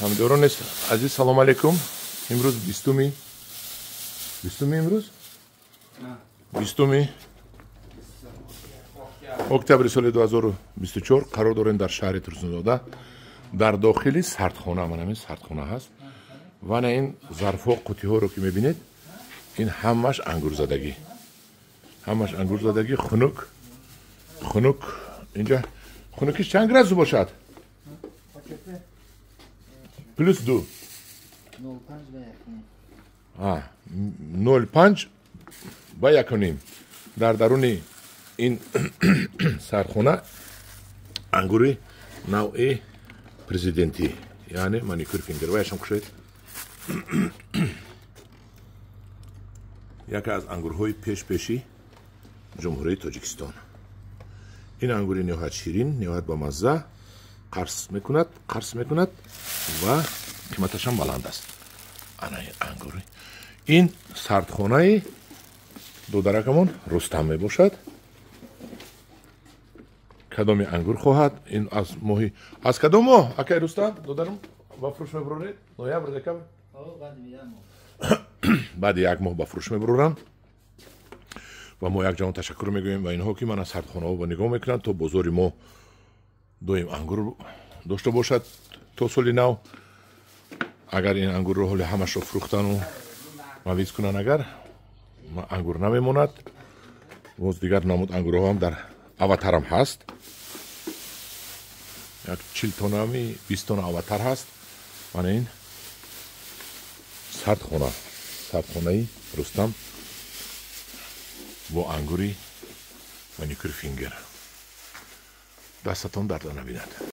ҳамдорон азиз салом алейкум. имрӯз 20 имрӯз 20 октябри соли 2024 қарор дорем дар шаҳри Турсунзода дар дохили сардхона, манамин сардхона ҳаст. Вана ин зарфҳо, қутиҳоро ки мебинед, ин ҳамаш ангурзадагӣ. ҳамаш ангурзадагӣ хунук. Инҷа хунукиш чанд градус бошад? Плюс 2. 0.5 ба 1.5. дар даруни ин сардхона ангури навъи президентӣ, яъне маникюр фингер. Ваяшам кушед. яке аз ангурҳои пешпеши ҷумҳурии Тоҷикистон. ин ангури ниҳоят ширин, ниҳоят ба мазза, қарс мекунад ва қиматашам баланд аст. ана ин ангури. ин сардхонаи додаракамон Рустам мебошад. кадоми ангур хоҳад? Ин аз моҳи аз кадом моҳ акай Рустам додарам ба фурӯш мебуроред? Ноябр, декабр? баъди як моҳ ба фурӯш мебурорам. ва мо якҷамон ташаккур мегӯем ба инҳо ки мана сардхонаҳо ба нигоҳ мекунанд то бозори мо доим ангур дошта бошад то соли нав. агар ин ангурро ҳоли ҳамашро фурӯхтану мавиз кунанд, агар ангур намемонад. боз дигар намуд ангурҳоам дар аватарам ҳаст. як 40 тонами 20 тона аватар ҳаст. мана ин сардхонаи Рустам бо ангури маникюр фингер. дастатон дарда набинад.